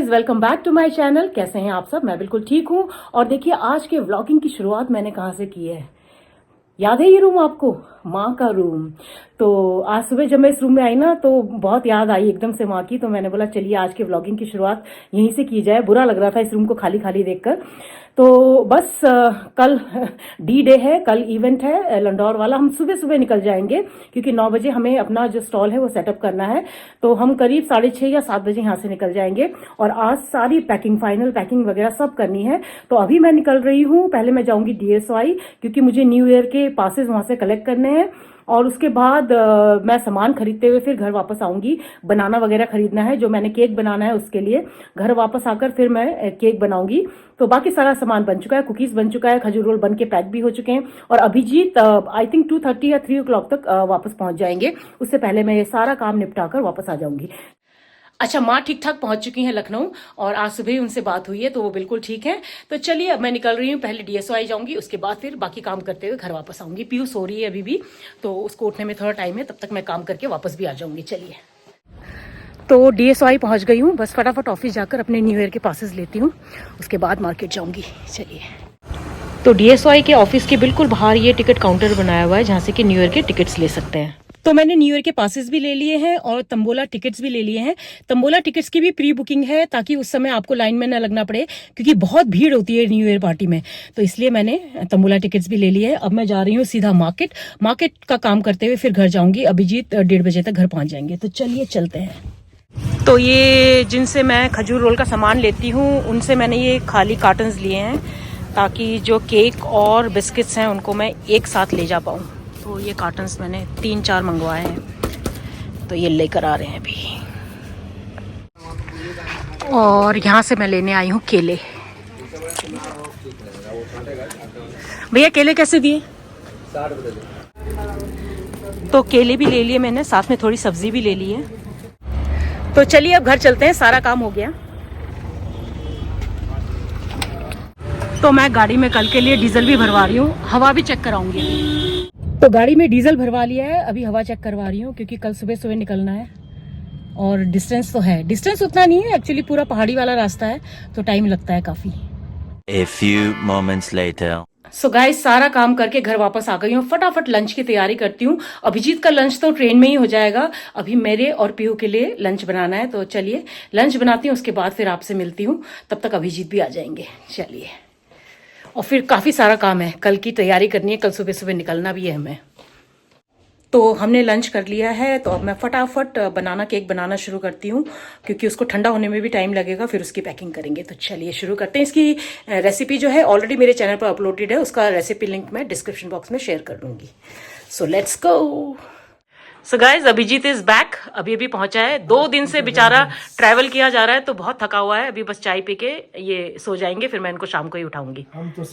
Guys, welcome back to my channel. कैसे हैं आप सब? मैं बिल्कुल ठीक हूँ। और देखिए, आज के व्लॉगिंग की शुरुआत मैंने कहाँ से की है। याद है ये रूम आपको? माँ का रूम। तो आज सुबह जब मैं इस रूम में आई ना, तो बहुत याद आई एकदम से माँ की। तो मैंने बोला चलिए आज के व्लॉगिंग की शुरुआत यहीं से की जाए। बुरा लग रहा था इस रूम को खाली खाली देखकर। तो बस कल डी डे है, कल इवेंट है लंडौर वाला। हम सुबह सुबह निकल जाएंगे क्योंकि 9 बजे हमें अपना जो स्टॉल है वो सेटअप करना है। तो हम करीब 6:30 या 7 बजे यहाँ से निकल जाएंगे। और आज सारी पैकिंग, फाइनल पैकिंग वगैरह सब करनी है। तो अभी मैं निकल रही हूँ। पहले मैं जाऊंगी DSOI क्योंकि मुझे न्यू ईयर के पासेस वहां से कलेक्ट करने हैं। और उसके बाद मैं सामान खरीदते हुए फिर घर वापस आऊंगी। बनाना वगैरह खरीदना है, जो मैंने केक बनाना है उसके लिए। घर वापस आकर फिर मैं केक बनाऊंगी। तो बाकी सारा सामान बन चुका है, कुकीज बन चुका है, खजूर रोल बन के पैक भी हो चुके हैं। और अभिजीत आई थिंक 2:30 या 3 o'clock तक वापस पहुंच जाएंगे। उससे पहले मैं ये सारा काम निपटा कर वापस आ जाऊंगी। अच्छा, माँ ठीक ठाक पहुंच चुकी हैं लखनऊ, और आज सुबह ही उनसे बात हुई है तो वो बिल्कुल ठीक है। तो चलिए अब मैं निकल रही हूँ। पहले DSOI जाऊंगी, उसके बाद फिर बाकी काम करते हुए घर वापस आऊंगी। पीयू सो रही है अभी भी, तो उसको उठने में थोड़ा टाइम है, तब तक मैं काम करके वापस भी आ जाऊंगी। चलिए, तो DSOI पहुंच गई हूँ। बस फटाफट ऑफिस जाकर अपने न्यू ईयर के पासेस लेती हूँ, उसके बाद मार्केट जाऊंगी। चलिए, तो DSOI के ऑफिस के बिल्कुल बाहर ये टिकट काउंटर बनाया हुआ है जहाँ से कि न्यू ईयर के टिकट्स ले सकते हैं। तो मैंने न्यू ईयर के पासेस भी ले लिए हैं और तंबोला टिकट्स भी ले लिए हैं। तंबोला टिकट्स की भी प्री बुकिंग है ताकि उस समय आपको लाइन में न लगना पड़े, क्योंकि बहुत भीड़ होती है न्यू ईयर पार्टी में। तो इसलिए मैंने तंबोला टिकट्स भी ले लिए हैं। अब मैं जा रही हूँ सीधा मार्केट का काम करते हुए फिर घर जाऊंगी। अभिजीत 1:30 बजे तक घर पहुंच जाएंगे। तो चलिए चलते हैं। तो ये जिनसे मैं खजूर रोल का सामान लेती हूँ उनसे मैंने ये खाली कार्टन्स लिए हैं ताकि जो केक और बिस्किट्स हैं उनको मैं एक साथ ले जा पाऊँ। तो ये कार्टन्स मैंने 3-4 मंगवाए हैं, तो ये लेकर आ रहे हैं अभी। और यहाँ से मैं लेने आई हूँ केले। भैया केले कैसे दिए? 60 रुपये। तो केले भी ले लिए मैंने, साथ में थोड़ी सब्जी भी ले ली है। तो चलिए अब घर चलते हैं, सारा काम हो गया। तो मैं गाड़ी में कल के लिए डीजल भी भरवा रही हूँ, हवा भी चेक कराऊंगी। तो गाड़ी में डीजल भरवा लिया है, अभी हवा चेक करवा रही हूँ क्योंकि कल सुबह सुबह निकलना है। और डिस्टेंस तो है, डिस्टेंस उतना नहीं है एक्चुअली, पूरा पहाड़ी वाला रास्ता है तो टाइम लगता है काफी। A few moments later. So guys, सारा काम करके घर वापस आ गई हूँ। फटाफट लंच की तैयारी करती हूँ। अभिजीत का लंच तो ट्रेन में ही हो जाएगा, अभी मेरे और पीहू के लिए लंच बनाना है। तो चलिए लंच बनाती हूँ, उसके बाद फिर आपसे मिलती हूँ। तब तक अभिजीत भी आ जाएंगे। चलिए, और फिर काफी सारा काम है, कल की तैयारी करनी है, कल सुबह सुबह निकलना भी है हमें। तो हमने लंच कर लिया है, तो अब मैं फटाफट बनाना केक बनाना शुरू करती हूँ क्योंकि उसको ठंडा होने में भी टाइम लगेगा, फिर उसकी पैकिंग करेंगे। तो चलिए शुरू करते हैं। इसकी रेसिपी जो है ऑलरेडी मेरे चैनल पर अपलोडेड है, उसका रेसिपी लिंक मैं डिस्क्रिप्शन बॉक्स में शेयर कर दूंगी। So let's go. So guys, Abhijit is back, अभी पहुंचा है। 2 दिन से बेचारा ट्रैवल किया जा रहा है तो बहुत थका हुआ है। अभी बस चाय पी के ये सो जाएंगे, फिर मैं इनको शाम को ही उठाऊंगी। हम तो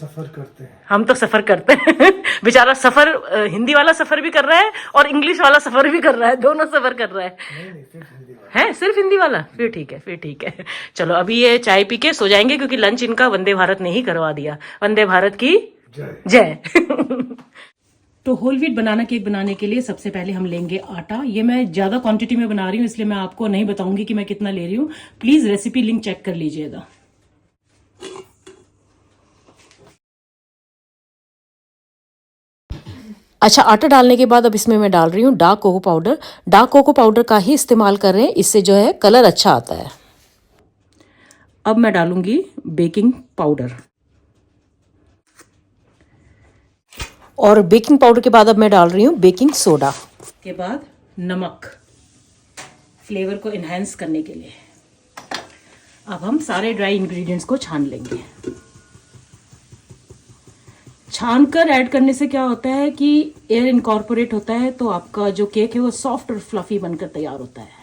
सफर करते हैं बेचारा सफर, हिंदी वाला सफर भी कर रहा है और इंग्लिश वाला सफर भी कर रहा है, दोनों सफर कर रहा है। नहीं, सिर्फ हिंदी वाला है, सिर्फ हिंदी वाला। फिर ठीक है। चलो अभी ये चाय पी के सो जाएंगे क्योंकि लंच इनका वंदे भारत ने ही करवा दिया। वंदे भारत की जय। तो होल व्हीट बनाना केक बनाने के लिए सबसे पहले हम लेंगे आटा। ये मैं ज्यादा क्वांटिटी में बना रही हूँ इसलिए मैं आपको नहीं बताऊंगी कि मैं कितना ले रही हूँ। प्लीज रेसिपी लिंक चेक कर लीजिएगा। अच्छा, आटा डालने के बाद अब इसमें मैं डाल रही हूँ dark cocoa powder. Dark cocoa powder का ही इस्तेमाल कर रहे हैं, इससे जो है कलर अच्छा आता है। अब मैं डालूंगी बेकिंग पाउडर, और बेकिंग पाउडर के बाद अब मैं डाल रही हूँ बेकिंग सोडा के बाद नमक, फ्लेवर को इन्हेंस करने के लिए। अब हम सारे ड्राई इंग्रेडिएंट्स को छान लेंगे। छान कर ऐड करने से क्या होता है कि एयर इनकॉर्पोरेट होता है, तो आपका जो केक है वो सॉफ्ट और फ्लफी बनकर तैयार होता है।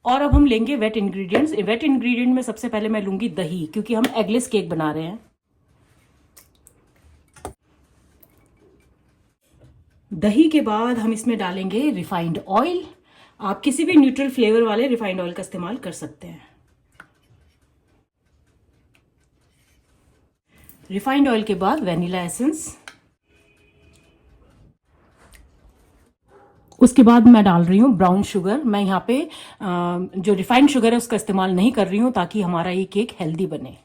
और अब हम लेंगे वेट इंग्रेडिएंट्स। वेट इंग्रेडिएंट में सबसे पहले मैं लूंगी दही, क्योंकि हम एगलेस केक बना रहे हैं। दही के बाद हम इसमें डालेंगे रिफाइंड ऑयल। आप किसी भी न्यूट्रल फ्लेवर वाले रिफाइंड ऑयल का इस्तेमाल कर सकते हैं। रिफाइंड ऑयल के बाद वेनिला एसेंस, उसके बाद मैं डाल रही हूँ ब्राउन शुगर। मैं यहाँ पे जो रिफाइंड शुगर है उसका इस्तेमाल नहीं कर रही हूँ ताकि हमारा ये केक हेल्दी बने।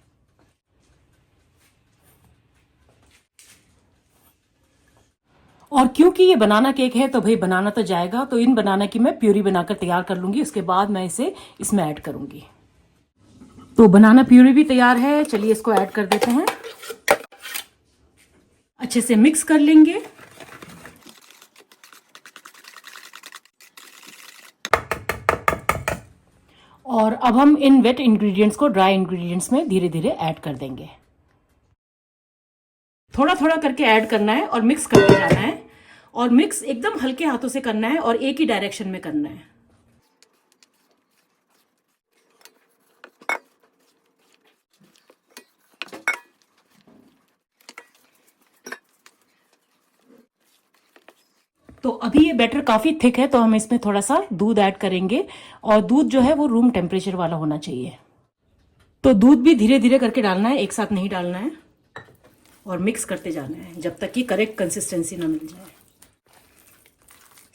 और क्योंकि ये बनाना केक है तो भाई बनाना तो जाएगा, तो इन बनाना की मैं प्यूरी बनाकर तैयार कर लूंगी, उसके बाद मैं इसे इसमें ऐड करूंगी। तो बनाना प्यूरी भी तैयार है, चलिए इसको ऐड कर देते हैं। अच्छे से मिक्स कर लेंगे। और अब हम इन वेट इंग्रेडिएंट्स को ड्राई इंग्रेडिएंट्स में धीरे धीरे ऐड कर देंगे। थोड़ा थोड़ा करके ऐड करना है और मिक्स करते जाना है, और मिक्स एकदम हल्के हाथों से करना है और एक ही डायरेक्शन में करना है। तो अभी ये बैटर काफी थिक है, तो हम इसमें थोड़ा सा दूध ऐड करेंगे, और दूध जो है वो रूम टेम्परेचर वाला होना चाहिए। तो दूध भी धीरे धीरे करके डालना है, एक साथ नहीं डालना है, और मिक्स करते जाना है जब तक कि करेक्ट कंसिस्टेंसी ना मिल जाए।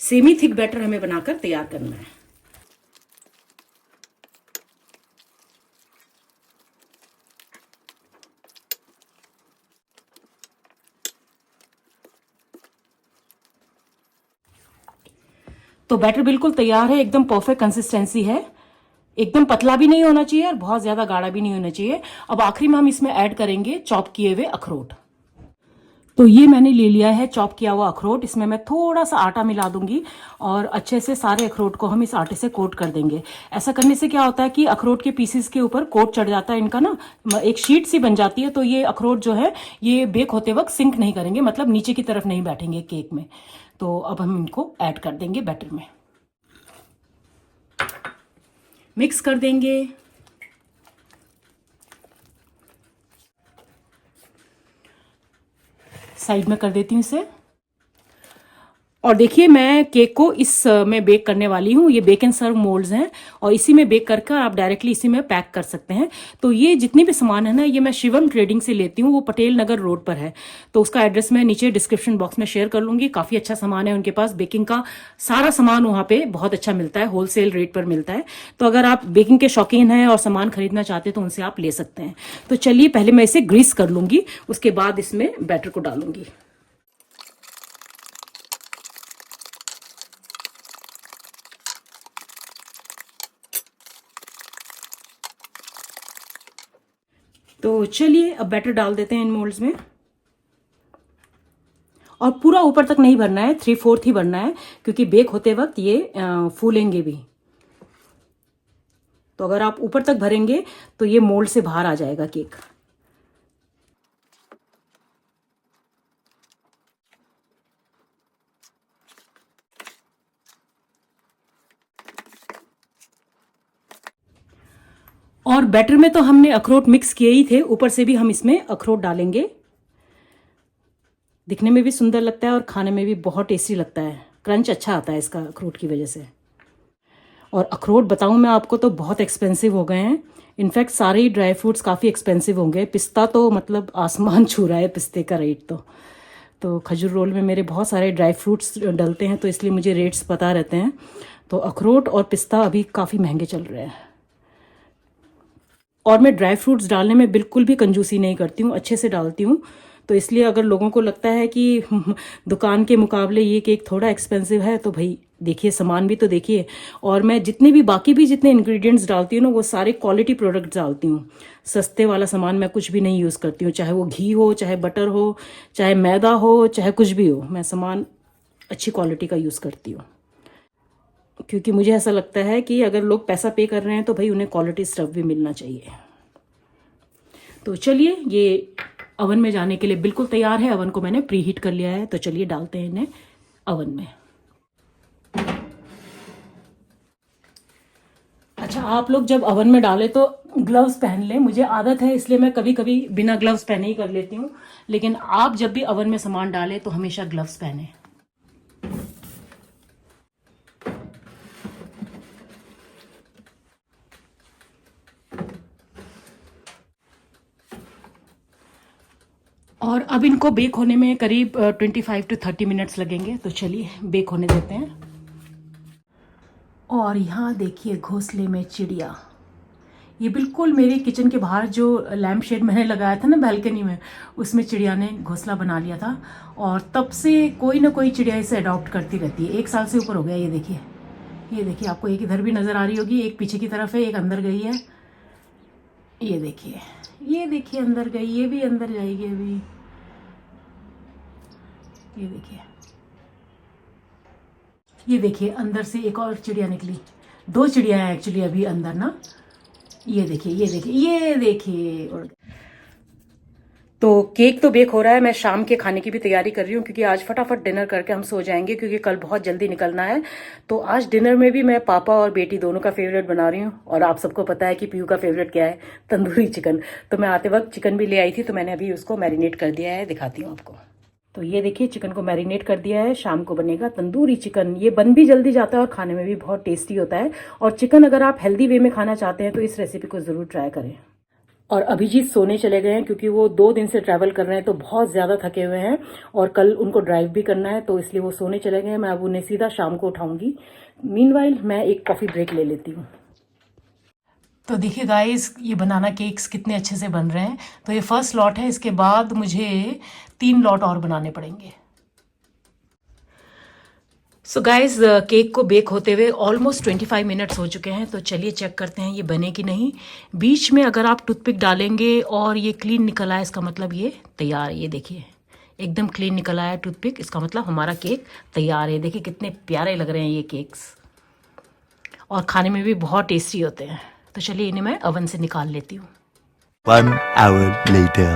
सेमी थिक बैटर हमें बनाकर तैयार करना है। तो बैटर बिल्कुल तैयार है, एकदम परफेक्ट कंसिस्टेंसी है, एकदम पतला भी नहीं होना चाहिए और बहुत ज्यादा गाढ़ा भी नहीं होना चाहिए। अब आखिरी में हम इसमें ऐड करेंगे चॉप किए हुए अखरोट। तो ये मैंने ले लिया है चॉप किया हुआ अखरोट, इसमें मैं थोड़ा सा आटा मिला दूंगी और अच्छे से सारे अखरोट को हम इस आटे से कोट कर देंगे। ऐसा करने से क्या होता है कि अखरोट के पीसेस के ऊपर कोट चढ़ जाता है, इनका ना एक शीट सी बन जाती है, तो ये अखरोट जो है ये बेक होते वक्त सिंक नहीं करेंगे, मतलब नीचे की तरफ नहीं बैठेंगे केक में। तो अब हम इनको ऐड कर देंगे बैटर में, मिक्स कर देंगे। साइड में कर देती हूँ इसे। और देखिए मैं केक को इस में बेक करने वाली हूँ। ये बेक एंड सर्व मोल्ड्स हैं और इसी में बेक करके आप डायरेक्टली इसी में पैक कर सकते हैं। तो ये जितनी भी सामान है ना, ये मैं शिवम ट्रेडिंग से लेती हूँ, वो पटेल नगर रोड पर है। तो उसका एड्रेस मैं नीचे डिस्क्रिप्शन बॉक्स में शेयर कर लूंगी। काफी अच्छा सामान है उनके पास, बेकिंग का सारा सामान वहाँ पे बहुत अच्छा मिलता है, होलसेल रेट पर मिलता है। तो अगर आप बेकिंग के शौकीन हैं और सामान खरीदना चाहते हैं तो उनसे आप ले सकते हैं। तो चलिए पहले मैं इसे ग्रीस कर लूंगी, उसके बाद इसमें बैटर को डालूंगी। तो चलिए अब बैटर डाल देते हैं इन मोल्ड्स में, और पूरा ऊपर तक नहीं भरना है, 3/4 ही भरना है, क्योंकि बेक होते वक्त ये फूलेंगे भी। तो अगर आप ऊपर तक भरेंगे तो ये मोल्ड से बाहर आ जाएगा केक। और बैटर में तो हमने अखरोट मिक्स किए ही थे, ऊपर से भी हम इसमें अखरोट डालेंगे। दिखने में भी सुंदर लगता है और खाने में भी बहुत टेस्टी लगता है, क्रंच अच्छा आता है इसका अखरोट की वजह से। और अखरोट बताऊं मैं आपको तो बहुत एक्सपेंसिव हो गए हैं, इनफैक्ट सारे ही ड्राई फ्रूट्स काफ़ी एक्सपेंसिव होंगे। पिस्ता तो मतलब आसमान छू रहा है पिस्ते का रेट। तो खजूर रोल में मेरे बहुत सारे ड्राई फ्रूट्स डलते हैं, तो इसलिए मुझे रेट्स पता रहते हैं। तो अखरोट और पिस्ता अभी काफ़ी महंगे चल रहे हैं। और मैं ड्राई फ्रूट्स डालने में बिल्कुल भी कंजूसी नहीं करती हूँ, अच्छे से डालती हूँ। तो इसलिए अगर लोगों को लगता है कि दुकान के मुकाबले ये केक थोड़ा एक्सपेंसिव है, तो भाई देखिए सामान भी तो देखिए। और मैं जितने भी बाकी भी जितने इंग्रेडिएंट्स डालती हूँ ना, वो सारे क्वालिटी प्रोडक्ट्स डालती हूँ। सस्ते वाला सामान मैं कुछ भी नहीं यूज़ करती हूँ, चाहे वो घी हो, चाहे बटर हो, चाहे मैदा हो, चाहे कुछ भी हो। मैं सामान अच्छी क्वालिटी का यूज़ करती हूँ, क्योंकि मुझे ऐसा लगता है कि अगर लोग पैसा पे कर रहे हैं तो भाई उन्हें क्वालिटी स्टफ भी मिलना चाहिए। तो चलिए ये ओवन में जाने के लिए बिल्कुल तैयार है। ओवन को मैंने प्री हीट कर लिया है, तो चलिए डालते हैं इन्हें ओवन में। अच्छा, आप लोग जब ओवन में डालें तो ग्लव्स पहन लें। मुझे आदत है इसलिए मैं कभी कभी बिना ग्लव्स पहने ही कर लेती हूँ, लेकिन आप जब भी ओवन में सामान डालें तो हमेशा ग्लव्स पहने। और अब इनको बेक होने में करीब 25 to 30 मिनट्स लगेंगे। तो चलिए बेक होने देते हैं। और यहाँ देखिए घोंसले में चिड़िया। ये बिल्कुल मेरे किचन के बाहर जो लैम्प शेड मैंने लगाया था ना बालकनी में, उसमें चिड़िया ने घोंसला बना लिया था। और तब से कोई ना कोई चिड़िया इसे अडॉप्ट करती रहती है। 1 साल से ऊपर हो गया। ये देखिए आपको एक इधर भी नज़र आ रही होगी, एक पीछे की तरफ है, एक अंदर गई है। ये देखिए अंदर गई, ये भी अंदर जाएगी अभी। ये देखिए अंदर से एक और चिड़िया निकली। 2 चिड़िया हैं एक्चुअली अभी अंदर ना। ये देखिए। तो केक तो बेक हो रहा है, मैं शाम के खाने की भी तैयारी कर रही हूँ क्योंकि आज फटाफट डिनर करके हम सो जाएंगे क्योंकि कल बहुत जल्दी निकलना है। तो आज डिनर में भी मैं पापा और बेटी दोनों का फेवरेट बना रही हूँ। और आप सबको पता है कि पीयू का फेवरेट क्या है, तंदूरी चिकन। तो मैं आते वक्त चिकन भी ले आई थी, तो मैंने अभी उसको मैरिनेट कर दिया है, दिखाती हूँ आपको। तो ये देखिए चिकन को मैरिनेट कर दिया है, शाम को बनेगा तंदूरी चिकन। ये बन भी जल्दी जाता है और खाने में भी बहुत टेस्टी होता है। और चिकन अगर आप हेल्दी वे में खाना चाहते हैं तो इस रेसिपी को ज़रूर ट्राई करें। और अभिजीत सोने चले गए हैं क्योंकि वो 2 दिन से ट्रैवल कर रहे हैं, तो बहुत ज़्यादा थके हुए हैं और कल उनको ड्राइव भी करना है, तो इसलिए वो सोने चले गए हैं। मैं अब उन्हें सीधा शाम को उठाऊंगी। मीनवाइल मैं एक कॉफ़ी ब्रेक ले लेती हूँ। तो देखिए गाइस, ये बनाना केक्स कितने अच्छे से बन रहे हैं। तो ये फर्स्ट लॉट है, इसके बाद मुझे 3 लॉट और बनाने पड़ेंगे। सो गाइस, केक को बेक होते हुए ऑलमोस्ट 25 मिनट्स हो चुके हैं। तो चलिए चेक करते हैं ये बने कि नहीं। बीच में अगर आप टूथपिक डालेंगे और ये क्लीन निकल आए, इसका मतलब ये तैयार है। ये देखिए एकदम क्लीन निकल आया टूथपिक, इसका मतलब हमारा केक तैयार है। देखिए कितने प्यारे लग रहे हैं ये केक्स, और खाने में भी बहुत टेस्टी होते हैं। तो चलिए इन्हें मैं ओवन से निकाल लेती हूँ। 1 hour later.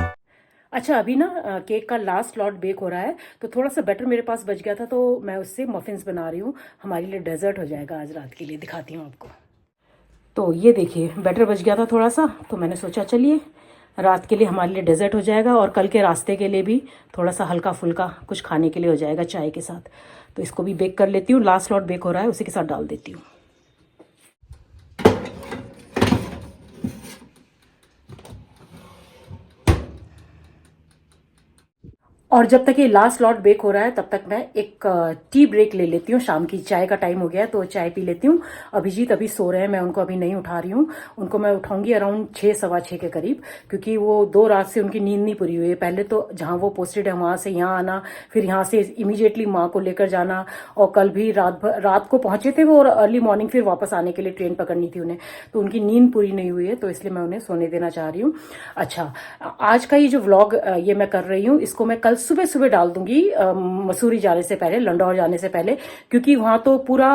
अच्छा, अभी ना केक का लास्ट लॉट बेक हो रहा है, तो थोड़ा सा बैटर मेरे पास बच गया था, तो मैं उससे मफिन्स बना रही हूँ। हमारे लिए डेजर्ट हो जाएगा आज रात के लिए, दिखाती हूँ आपको। तो ये देखिए बैटर बच गया था थोड़ा सा, तो मैंने सोचा चलिए रात के लिए हमारे लिए डेजर्ट हो जाएगा और कल के रास्ते के लिए भी थोड़ा सा हल्का फुल्का कुछ खाने के लिए हो जाएगा चाय के साथ। तो इसको भी बेक कर लेती हूँ। लास्ट लॉट बेक हो रहा है, उसी के साथ डाल देती हूँ। और जब तक ये लास्ट लॉट बेक हो रहा है तब तक मैं एक टी ब्रेक ले लेती हूँ। शाम की चाय का टाइम हो गया है, तो चाय पी लेती हूँ। अभिजीत अभी सो रहे हैं, मैं उनको अभी नहीं उठा रही हूँ। उनको मैं उठाऊंगी अराउंड 6 सवा 6 के करीब, क्योंकि वो 2 रात से उनकी नींद नहीं पूरी हुई है। पहले तो जहाँ वो पोस्टेड है वहाँ से यहाँ आना, फिर यहाँ से इमीडिएटली माँ को लेकर जाना, और कल भी रात को पहुंचे थे वो, और अर्ली मॉर्निंग फिर वापस आने के लिए ट्रेन पकड़नी थी उन्हें। तो उनकी नींद पूरी नहीं हुई है, तो इसलिए मैं उन्हें सोने देना चाह रही हूँ। अच्छा, आज का ये जो व्लॉग ये मैं कर रही हूँ, इसको मैं कल सुबह सुबह डाल दूंगी मसूरी जाने से पहले, लंडौर जाने से पहले, क्योंकि वहां तो पूरा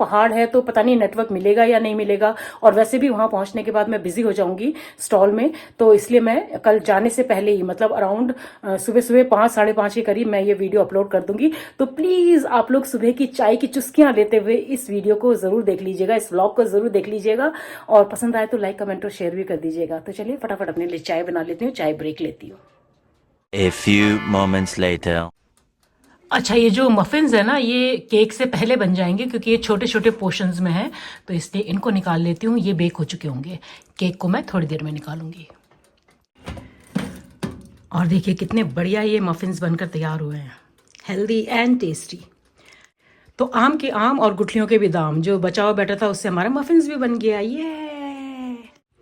पहाड़ है, तो पता नहीं नेटवर्क मिलेगा या नहीं मिलेगा। और वैसे भी वहां पहुंचने के बाद मैं बिजी हो जाऊंगी स्टॉल में, तो इसलिए मैं कल जाने से पहले ही, मतलब अराउंड सुबह सुबह 5 साढ़े 5 के करीब मैं ये वीडियो अपलोड कर दूंगी। तो प्लीज आप लोग सुबह की चाय की चुस्कियां लेते हुए इस वीडियो को जरूर देख लीजिएगा, इस व्लॉग को जरूर देख लीजिएगा, और पसंद आए तो लाइक कमेंट और शेयर भी कर दीजिएगा। तो चलिए फटाफट अपने लिए चाय बना लेती हूँ, चाय ब्रेक लेती हूँ। A few moments later. अच्छा, ये जो मफिन्स है ना, ये केक से पहले बन जाएंगे क्योंकि ये छोटे छोटे पोर्शंस में है, तो इसलिए इनको निकाल लेती हूँ। ये बेक हो चुके होंगे, केक को मैं थोड़ी देर में निकालूंगी। और देखिए कितने बढ़िया ये मफिन्स बनकर तैयार हुए हैं, हेल्दी एंड टेस्टी। तो आम के आम और गुठलियों के भी दाम, जो बचा हुआ बैठा था उससे हमारा मफिन्स भी बन गया। ये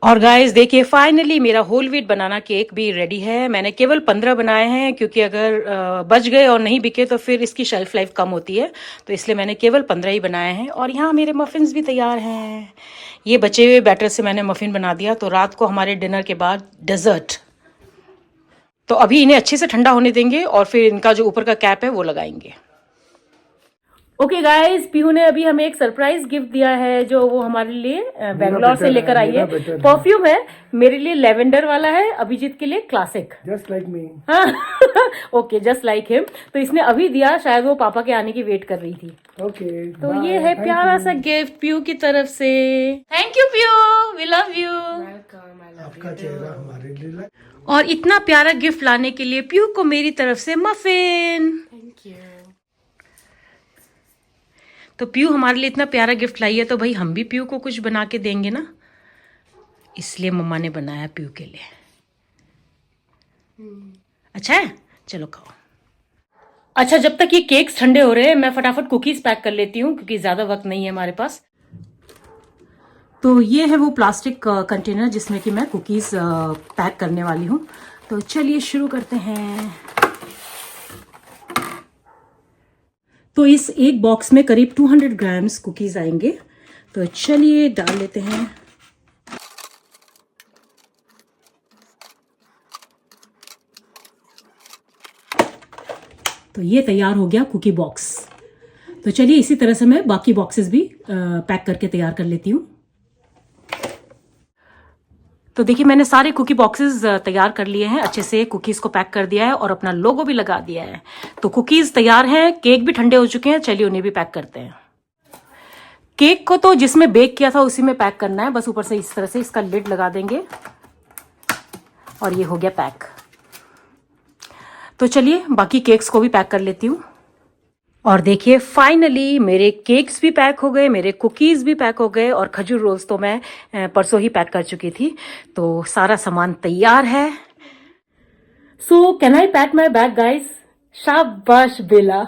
और गाइस देखिए फाइनली मेरा होल व्हीट बनाना केक भी रेडी है। मैंने केवल 15 बनाए हैं क्योंकि अगर बच गए और नहीं बिके तो फिर इसकी शेल्फ लाइफ कम होती है, तो इसलिए मैंने केवल 15 ही बनाए हैं। और यहाँ मेरे मफिन्स भी तैयार हैं। ये बचे हुए बैटर से मैंने मफिन बना दिया, तो रात को हमारे डिनर के बाद डेजर्ट। तो अभी इन्हें अच्छे से ठंडा होने देंगे और फिर इनका जो ऊपर का कैप है वो लगाएंगे। ओके गाइस, पीहू ने अभी हमें एक सरप्राइज गिफ्ट दिया है, जो वो हमारे लिए बेंगलोर से लेकर आई है। परफ्यूम है, मेरे लिए लेवेंडर वाला है, अभिजीत के लिए classic. Just like me. Okay, just like him. तो इसने अभी दिया, शायद वो पापा के आने की वेट कर रही थी। ओके, तो ये है प्यारा सा गिफ्ट पीयू की तरफ से। Thank you Piyu, we love you. आपका चेहरा हमारे लिए। और इतना प्यारा गिफ्ट लाने के लिए पीयू को मेरी तरफ से मफिन। Thank you. तो पीयू हमारे लिए इतना प्यारा गिफ्ट लाई है, तो भाई हम भी पीयू को कुछ बना के देंगे ना, इसलिए मम्मा ने बनाया पीयू के लिए। अच्छा है, चलो खाओ। अच्छा, जब तक ये केक्स ठंडे हो रहे हैं मैं फटाफट कुकीज पैक कर लेती हूँ क्योंकि ज्यादा वक्त नहीं है हमारे पास। तो ये है वो प्लास्टिक कंटेनर जिसमें कि मैं कुकीज़ पैक करने वाली हूँ। तो चलिए शुरू करते हैं। तो इस एक बॉक्स में करीब 200 ग्राम्स कुकीज़ आएंगे। तो चलिए डाल लेते हैं। तो ये तैयार हो गया कुकी बॉक्स। तो चलिए इसी तरह से मैं बाकी बॉक्सेस भी पैक करके तैयार कर लेती हूँ। तो देखिए मैंने सारे कुकी बॉक्सेस तैयार कर लिए हैं, अच्छे से कुकीज़ को पैक कर दिया है और अपना लोगो भी लगा दिया है। तो कुकीज़ तैयार हैं, केक भी ठंडे हो चुके हैं। चलिए उन्हें भी पैक करते हैं। केक को तो जिसमें बेक किया था उसी में पैक करना है, बस ऊपर से इस तरह से इसका लिड लगा देंगे और ये हो गया पैक। तो चलिए बाकी केक्स को भी पैक कर लेती हूँ। और देखिए फाइनली मेरे केक्स भी पैक हो गए, मेरे कुकीज़ भी पैक हो गए और खजूर रोल्स तो मैं परसों ही पैक कर चुकी थी। तो सारा सामान तैयार है। So can I pack my bag guys? शाबाश बेला।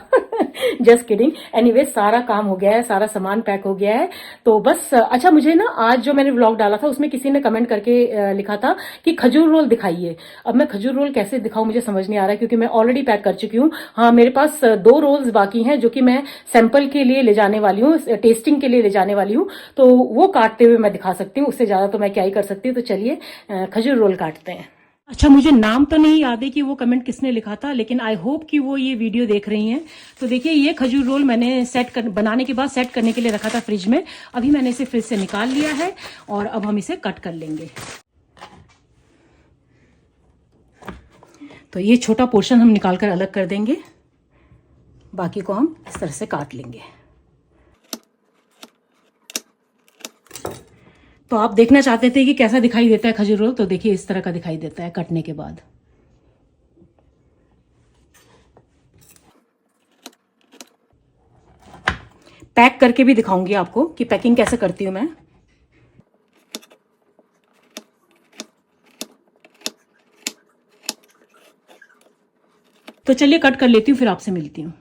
Just kidding. एनीवे सारा काम हो गया है, सारा सामान पैक हो गया है। तो बस अच्छा, मुझे ना आज जो मैंने व्लॉग डाला था उसमें किसी ने कमेंट करके लिखा था कि खजूर रोल दिखाइए। अब मैं खजूर रोल कैसे दिखाऊं मुझे समझ नहीं आ रहा है, क्योंकि मैं ऑलरेडी पैक कर चुकी हूँ। हाँ, मेरे पास 2 रोल्स बाकी हैं जो कि मैं सैंपल के लिए ले जाने वाली हूँ, टेस्टिंग के लिए ले जाने वाली हूँ। तो वो काटते हुए मैं दिखा सकती हूँ, उससे ज्यादा तो मैं क्या ही कर सकती हूँ। तो चलिए खजूर रोल काटते हैं। अच्छा, मुझे नाम तो नहीं याद है कि वो कमेंट किसने लिखा था, लेकिन आई होप कि वो ये वीडियो देख रही हैं। तो देखिए ये खजूर रोल मैंने बनाने के बाद सेट करने के लिए रखा था फ्रिज में। अभी मैंने इसे फ्रिज से निकाल लिया है और अब हम इसे कट कर लेंगे। तो ये छोटा पोर्शन हम निकाल कर अलग कर देंगे, बाकी को हम इस तरह से काट लेंगे। तो आप देखना चाहते थे कि कैसा दिखाई देता है खजूर रोल, तो देखिए इस तरह का दिखाई देता है कटने के बाद। पैक करके भी दिखाऊंगी आपको कि पैकिंग कैसे करती हूं मैं। तो चलिए कट कर लेती हूँ, फिर आपसे मिलती हूँ।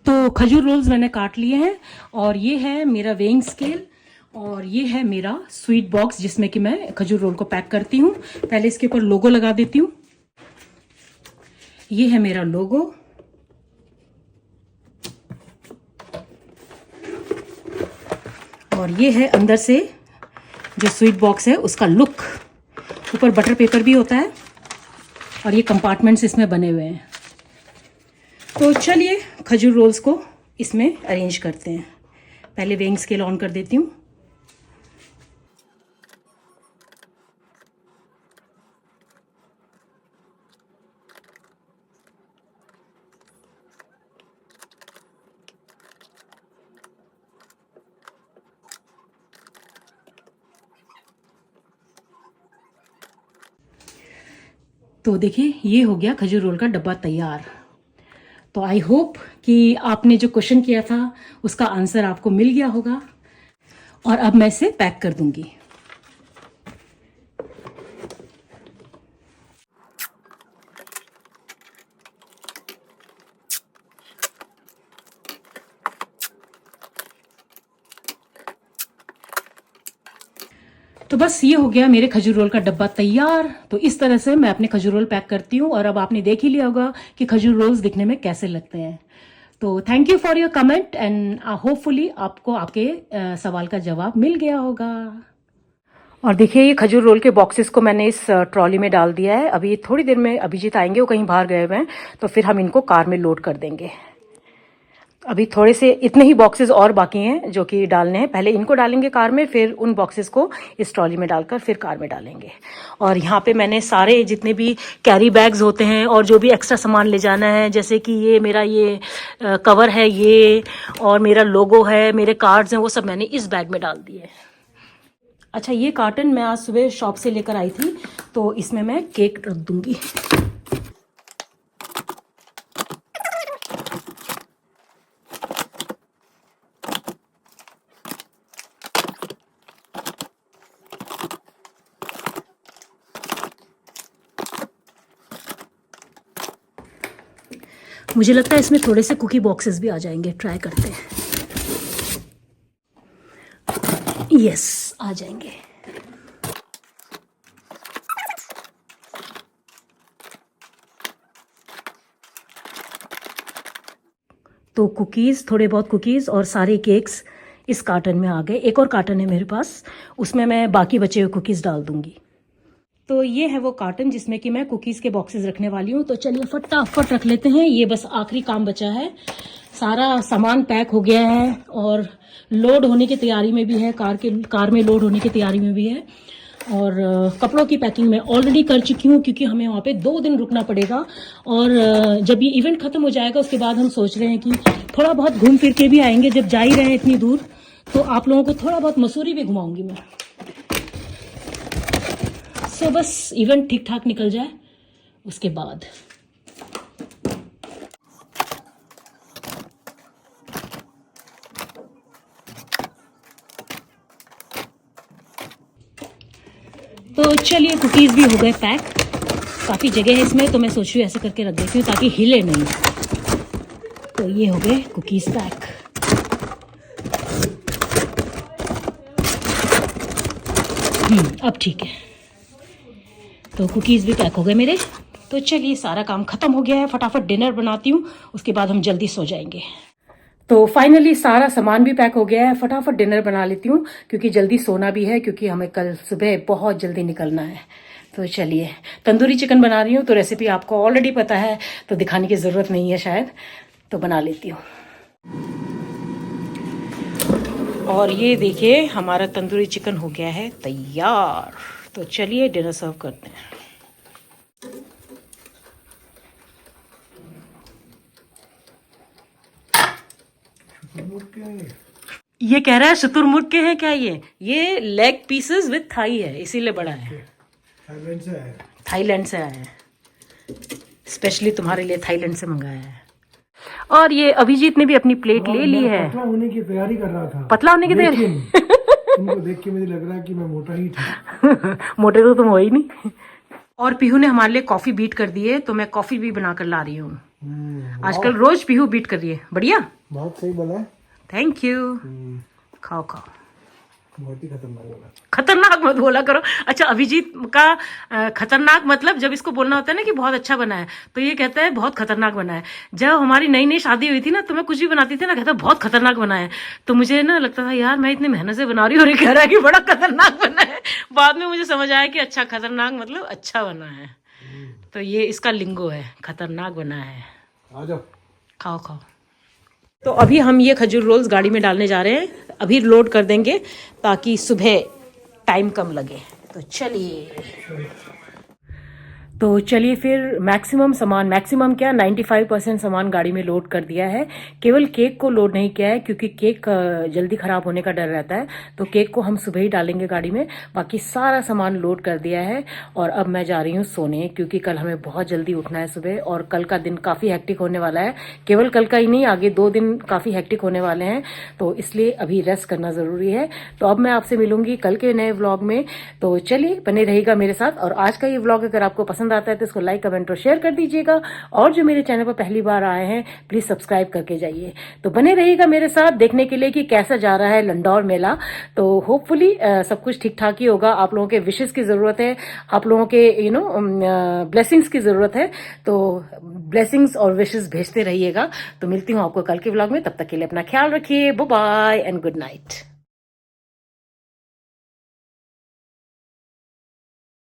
तो खजूर रोल्स मैंने काट लिए हैं और ये है मेरा वेइंग स्केल और ये है मेरा स्वीट बॉक्स जिसमें कि मैं खजूर रोल को पैक करती हूँ। पहले इसके ऊपर लोगो लगा देती हूँ। ये है मेरा लोगो। और ये है अंदर से जो स्वीट बॉक्स है उसका लुक। ऊपर बटर पेपर भी होता है और ये कंपार्टमेंट्स इसमें बने हुए हैं। तो चलिए खजूर रोल्स को इसमें अरेंज करते हैं। पहले वेइंग स्केल ऑन कर देती हूँ। तो देखिए ये हो गया खजूर रोल का डब्बा तैयार। तो आई होप कि आपने जो क्वेश्चन किया था उसका आंसर आपको मिल गया होगा और अब मैं इसे पैक कर दूंगी। तो बस ये हो गया मेरे खजूर रोल का डब्बा तैयार। तो इस तरह से मैं अपने खजूर रोल पैक करती हूँ और अब आपने देख ही लिया होगा कि खजूर रोल्स दिखने में कैसे लगते हैं। तो thank you for your comment and hopefully आपको आपके सवाल का जवाब मिल गया होगा। और देखिए ये खजूर रोल के बॉक्सेस को मैंने इस ट्रॉली में डाल दिया है। अभी थोड़ी देर में अभिजीत आएंगे, वो कहीं बाहर गए हुए हैं, तो फिर हम इनको कार में लोड कर देंगे। अभी थोड़े से इतने ही बॉक्सेस और बाकी हैं जो कि डालने हैं। पहले इनको डालेंगे कार में, फिर उन बॉक्सेस को इस ट्रॉली में डालकर फिर कार में डालेंगे। और यहाँ पे मैंने सारे जितने भी कैरी बैग्स होते हैं और जो भी एक्स्ट्रा सामान ले जाना है, जैसे कि ये मेरा ये कवर है ये, और मेरा लोगो है, मेरे कार्ड्स हैं, वो सब मैंने इस बैग में डाल दिए। अच्छा, ये कार्टन मैं आज सुबह शॉप से लेकर आई थी, तो इसमें मैं केक रख दूंगी। मुझे लगता है इसमें थोड़े से कुकी बॉक्सेस भी आ जाएंगे, ट्राई करते हैं। यस आ जाएंगे। तो कुकीज़, थोड़े बहुत कुकीज़ और सारे केक्स इस कार्टन में आ गए। एक और कार्टन है मेरे पास, उसमें मैं बाकी बचे हुए कुकीज़ डाल दूंगी। तो ये है वो कार्टन जिसमें कि मैं कुकीज़ के बॉक्सेस रखने वाली हूँ। तो चलिए फटाफट रख लेते हैं, ये बस आखिरी काम बचा है। सारा सामान पैक हो गया है और लोड होने की तैयारी में भी है, कार में लोड होने की तैयारी में भी है। और कपड़ों की पैकिंग मैं ऑलरेडी कर चुकी हूँ क्योंकि हमें वहाँ पे 2 दिन रुकना पड़ेगा। और जब ये इवेंट खत्म हो जाएगा उसके बाद हम सोच रहे हैं कि थोड़ा बहुत घूम फिर के भी आएंगे। जब जा ही रहे हैं इतनी दूर तो आप लोगों को थोड़ा बहुत मसूरी भी घुमाऊंगी मैं। सो बस इवेंट ठीक ठाक निकल जाए उसके बाद। तो चलिए कुकीज़ भी हो गए पैक। काफ़ी जगह है इसमें तो मैं सोच रही हूँ ऐसे करके रख देती हूँ ताकि हिले नहीं। तो ये हो गए कुकीज़ पैक। अब ठीक है, तो कुकीज़ भी पैक हो गए मेरे। तो चलिए सारा काम ख़त्म हो गया है, फटाफट डिनर बनाती हूँ, उसके बाद हम जल्दी सो जाएंगे। तो फाइनली सारा सामान भी पैक हो गया है, फटाफट डिनर बना लेती हूँ क्योंकि जल्दी सोना भी है, क्योंकि हमें कल सुबह बहुत जल्दी निकलना है। तो चलिए तंदूरी चिकन बना रही हूँ, तो रेसिपी आपको ऑलरेडी पता है तो दिखाने की ज़रूरत नहीं है शायद, तो बना लेती हूँ। और ये देखिए हमारा तंदूरी चिकन हो गया है तैयार। तो चलिए डिनर सर्व करते हैं। ये कह रहा है शुतुरमुर्ग के हैं क्या? ये लेग पीसेस विद थाई है, इसीलिए बड़ा है। थाईलैंड से आया। थाईलैंड से आया है, स्पेशली तुम्हारे लिए थाईलैंड से मंगाया है। और ये अभिजीत ने भी अपनी प्लेट ले ली है। पतला होने की तैयारी कर रहा था। पतला होने की तैयारी? तुमको देख के मुझे लग रहा है कि मैं मोटा ही था। मोटे तो तुम हो ही नहीं। और पीहू ने हमारे लिए कॉफी बीट कर दी है, तो मैं कॉफी भी बनाकर ला रही हूँ। आजकल रोज पीहू बीट कर रही है, बढ़िया। बहुत सही बोला। Thank you. खाओ खाओ। बहुत ही खतरनाक बोला। खतरनाक मत बोला करो। अच्छा अभिजीत का खतरनाक मतलब जब इसको बोलना होता है ना कि बहुत अच्छा बना है, तो ये कहता है बहुत खतरनाक बना है। जब हमारी नई नई शादी हुई थी ना, तो मैं कुछ भी बनाती थी ना, कहता बहुत खतरनाक बना है। तो मुझे ना लगता था यार मैं इतनी मेहनत से बना रही हूँ और ये कह रहा है कि बड़ा खतरनाक बना है। बाद में मुझे समझ आया कि अच्छा खतरनाक मतलब अच्छा बना है। तो ये इसका लिंगो है, खतरनाक बना है। आ जाओ खाओ खाओ। तो अभी हम ये खजूर रोल्स गाड़ी में डालने जा रहे हैं, अभी लोड कर देंगे ताकि सुबह टाइम कम लगे। तो चलिए फिर मैक्सिमम क्या 95% सामान गाड़ी में लोड कर दिया है। केवल केक को लोड नहीं किया है क्योंकि केक जल्दी ख़राब होने का डर रहता है, तो केक को हम सुबह ही डालेंगे गाड़ी में। बाकी सारा सामान लोड कर दिया है और अब मैं जा रही हूँ सोने, क्योंकि कल हमें बहुत जल्दी उठना है सुबह और कल का दिन काफ़ी हेक्टिक होने वाला है। केवल कल का ही नहीं, आगे 2 दिन काफ़ी हेक्टिक होने वाले हैं, तो इसलिए अभी रेस्ट करना ज़रूरी है। तो अब मैं आपसे मिलूंगी कल के नए व्लॉग में। तो चलिए बने रहिएगा मेरे साथ। और आज का ये व्लॉग अगर आपको पसंद आता है तो इसको लाइक कमेंट और शेयर कर दीजिएगा। और जो मेरे चैनल पर पहली बार आए हैं प्लीज सब्सक्राइब करके जाइए। तो बने रहिएगा मेरे साथ देखने के लिए कि कैसा जा रहा है लंडौर मेला। तो होपफुली सब कुछ ठीक ठाक ही होगा। आप लोगों के विशेष की जरूरत है, आप लोगों के ब्लेसिंग्स की जरूरत है। तो ब्लेसिंग्स और विशेष भेजते रहिएगा। तो मिलती हूँ आपको कल के व्लॉग में, तब तक के लिए अपना ख्याल रखिए। Bye bye and good night.